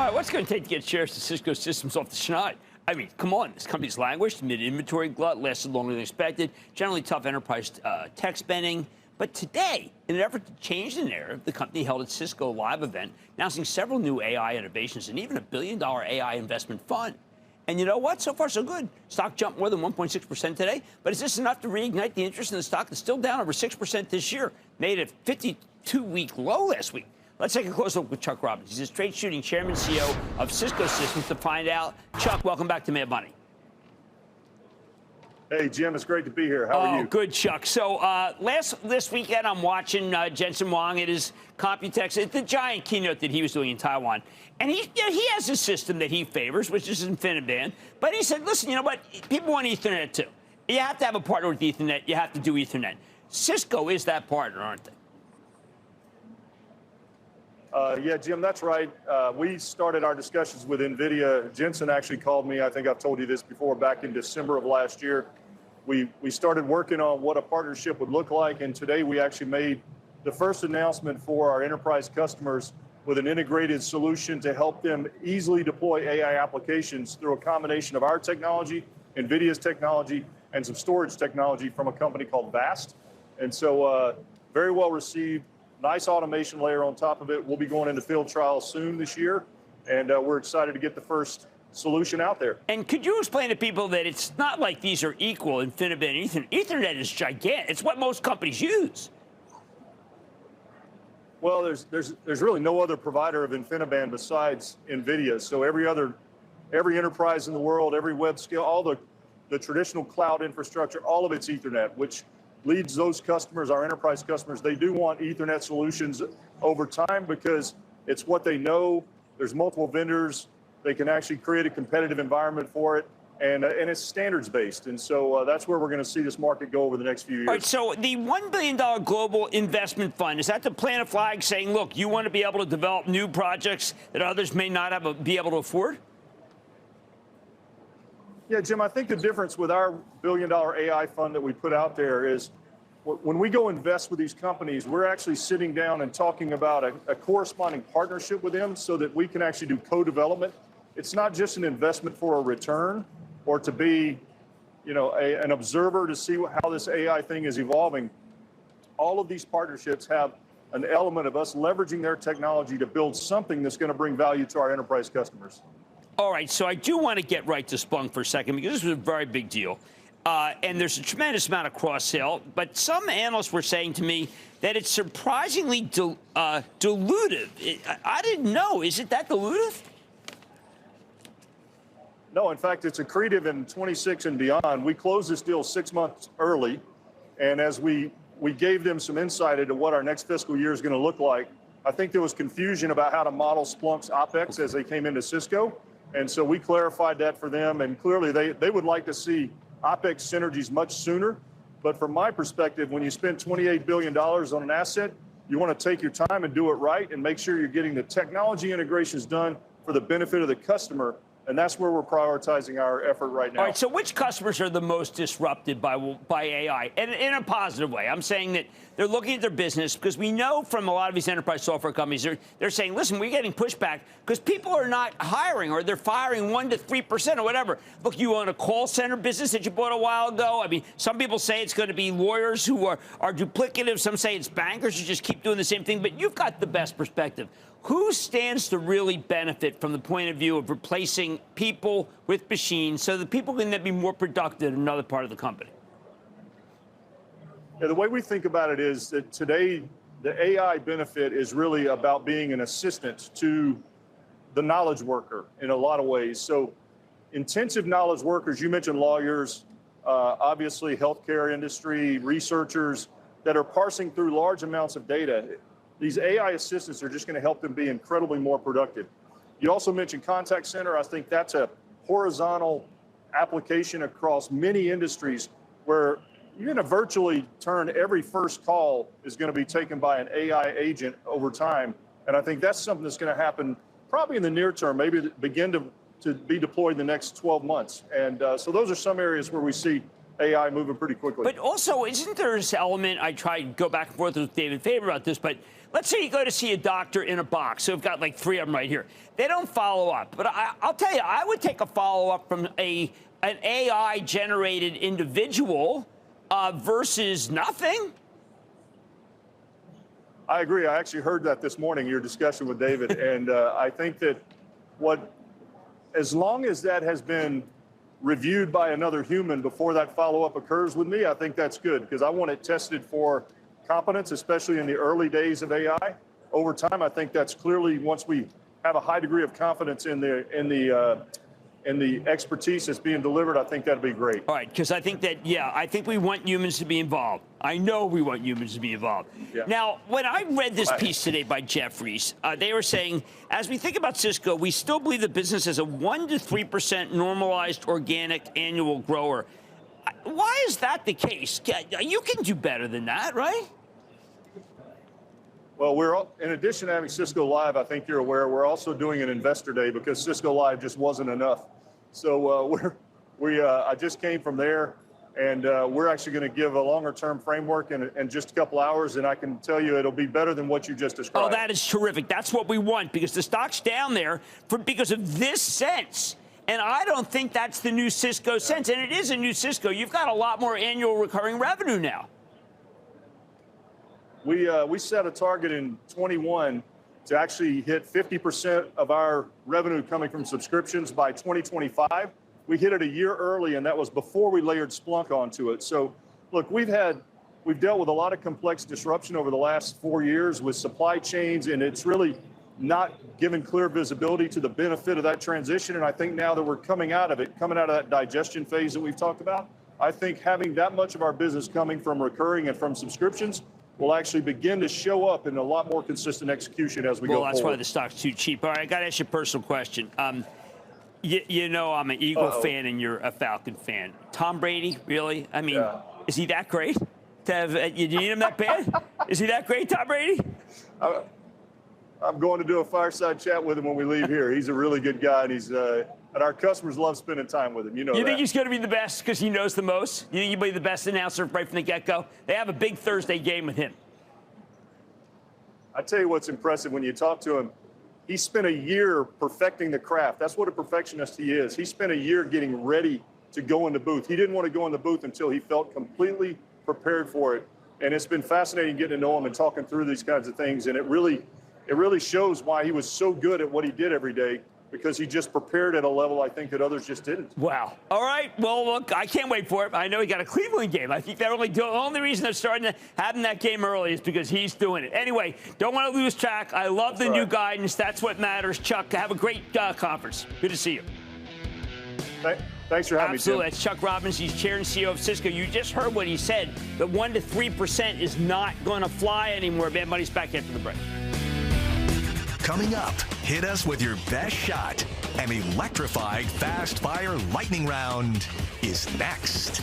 All right, what's it going to take to get shares of Cisco Systems off the schneid? I mean, come on. This company's languished amid inventory glut, lasted longer than expected, generally tough enterprise tech spending. But today, in an effort to change the narrative, the company held its Cisco Live event, announcing several new AI innovations and even a $1 billion AI investment fund. And you know what? So far, so good. Stock jumped more than 1.6% today. But is this enough to reignite the interest in the stock that's still down over 6% this year? Made a 52-week low last week. Let's take a close look with Chuck Robbins. He's a straight-shooting chairman CEO of Cisco Systems to find out. Chuck, welcome back to Mad Money. Hey, Jim, it's great to be here. How are you? Good, Chuck. So this weekend, I'm watching Jensen Huang at his Computex, at the giant keynote that he was doing in Taiwan. And he has a system that he favors, which is InfiniBand. But he said, listen, you know what? People want Ethernet, too. You have to have a partner with Ethernet. You have to do Ethernet. Cisco is that partner, aren't they? Yeah, Jim, that's right. We started our discussions with Nvidia. Jensen actually called me. I think I've told you this before, back in December of last year. We started working on what a partnership would look like, and today we actually made the first announcement for our enterprise customers with an integrated solution to help them easily deploy AI applications through a combination of our technology, Nvidia's technology, and some storage technology from a company called VAST. And so very well received, nice automation layer on top of it. We'll be going into field trials soon this year, and we're excited to get the first solution out there. And could you explain to people that it's not like these are equal, InfiniBand and Ethernet? Ethernet is gigantic. It's what most companies use. Well, there's really no other provider of InfiniBand besides Nvidia. So every enterprise in the world, every web scale, all the traditional cloud infrastructure, all of it's Ethernet, which leads those customers, our enterprise customers, they do want Ethernet solutions over time because it's what they know. There's multiple vendors. They can actually create a competitive environment for it, and it's standards-based. And so that's where we're going to see this market go over the next few years. All right, so the $1 billion global investment fund, is that to plant a flag saying, look, you want to be able to develop new projects that others may not be able to afford? Yeah, Jim, I think the difference with our $1 billion AI fund that we put out there is when we go invest with these companies, we're actually sitting down and talking about a corresponding partnership with them so that we can actually do co-development. It's not just an investment for a return or to be, an observer to see how this AI thing is evolving. All of these partnerships have an element of us leveraging their technology to build something that's going to bring value to our enterprise customers. All right, so I do want to get right to Splunk for a second because this was a very big deal. And there's a tremendous amount of cross-sale, but some analysts were saying to me that it's surprisingly dilutive. I didn't know. Is it that dilutive? No, in fact, it's accretive in 26 and beyond. We closed this deal 6 months early, and as we gave them some insight into what our next fiscal year is going to look like, I think there was confusion about how to model Splunk's OpEx as they came into Cisco, and so we clarified that for them, and clearly they would like to see OpEx synergies much sooner. But from my perspective, when you spend $28 billion on an asset, you want to take your time and do it right and make sure you're getting the technology integrations done for the benefit of the customer. And that's where we're prioritizing our effort right now. All right, so which customers are the most disrupted by AI? And in a positive way. I'm saying that they're looking at their business because we know from a lot of these enterprise software companies, they're saying, listen, we're getting pushback because people are not hiring or they're firing 1 to 3% or whatever. Look, you own a call center business that you bought a while ago. I mean, some people say it's going to be lawyers who are duplicative. Some say it's bankers who just keep doing the same thing. But you've got the best perspective. Who stands to really benefit from the point of view of replacing people with machines so that people can then be more productive in another part of the company? Yeah, the way we think about it is that today the AI benefit is really about being an assistant to the knowledge worker in a lot of ways. So intensive knowledge workers, you mentioned lawyers, obviously healthcare industry, researchers that are parsing through large amounts of data. These AI assistants are just going to help them be incredibly more productive. You also mentioned contact center. I think that's a horizontal application across many industries where you're going to virtually turn every first call is going to be taken by an AI agent over time. And I think that's something that's going to happen probably in the near term, maybe begin to be deployed in the next 12 months. And so those are some areas where we see AI moving pretty quickly. But also, isn't there this element, I tried to go back and forth with David Faber about this, but let's say you go to see a doctor in a box. So we've got like 3 of them right here. They don't follow up. But I'll tell you, I would take a follow-up from an AI-generated individual versus nothing. I agree. I actually heard that this morning, your discussion with David. And I think that as long as that has been reviewed by another human before that follow-up occurs with me, I think that's good, because I want it tested for competence, especially in the early days of AI. Over time, I think that's clearly, once we have a high degree of confidence in the expertise that's being delivered, I think that'd be great. All right, because I think that, I think we want humans to be involved. I know we want humans to be involved. Yeah. Now, when I read this piece today by Jefferies, they were saying, as we think about Cisco, we still believe the business is a 1% to 3% normalized organic annual grower. Why is that the case? You can do better than that, right? Well, in addition to having Cisco Live, I think you're aware, we're also doing an investor day, because Cisco Live just wasn't enough. So I just came from there, and we're actually going to give a longer-term framework in just a couple hours, and I can tell you it'll be better than what you just described. Oh, that is terrific. That's what we want, because the stock's down there because of this sense. And I don't think that's the new Cisco sense. And it is a new Cisco. You've got a lot more annual recurring revenue now. We set a target in 21 to actually hit 50% of our revenue coming from subscriptions by 2025. We hit it a year early, and that was before we layered Splunk onto it. So, look, we've dealt with a lot of complex disruption over the last 4 years with supply chains, and it's really not given clear visibility to the benefit of that transition. And I think now that we're coming out of that digestion phase that we've talked about, I think having that much of our business coming from recurring and from subscriptions will actually begin to show up in a lot more consistent execution as we go forward. Well, that's why the stock's too cheap. All right, I got to ask you a personal question. You know I'm an Eagle fan and you're a Falcon fan. Tom Brady, really? I mean, is he that great? You need him that bad? Is he that great, Tom Brady? I'm going to do a fireside chat with him when we leave here. He's a really good guy, and and our customers love spending time with him. You think he's going to be the best because he knows the most? You think he'll be the best announcer right from the get-go? They have a big Thursday game with him. I tell you what's impressive when you talk to him. He spent a year perfecting the craft. That's what a perfectionist he is. He spent a year getting ready to go in the booth. He didn't want to go in the booth until he felt completely prepared for it. And it's been fascinating getting to know him and talking through these kinds of things. And it really shows why he was so good at what he did every day, because he just prepared at a level I think that others just didn't. Wow. All right. Well, look, I can't wait for it. I know he got a Cleveland game. I think the only reason they're starting to having that game early is because he's doing it. Anyway, don't want to lose track. I love the new guidance. That's what matters. Chuck, have a great conference. Good to see you. Thanks for having me, Tim. Absolutely. That's Chuck Robbins. He's chair and CEO of Cisco. You just heard what he said. The 1% to 3% is not going to fly anymore. Bad Money's back after the break. Coming up, hit us with your best shot. An electrified fast-fire lightning round is next.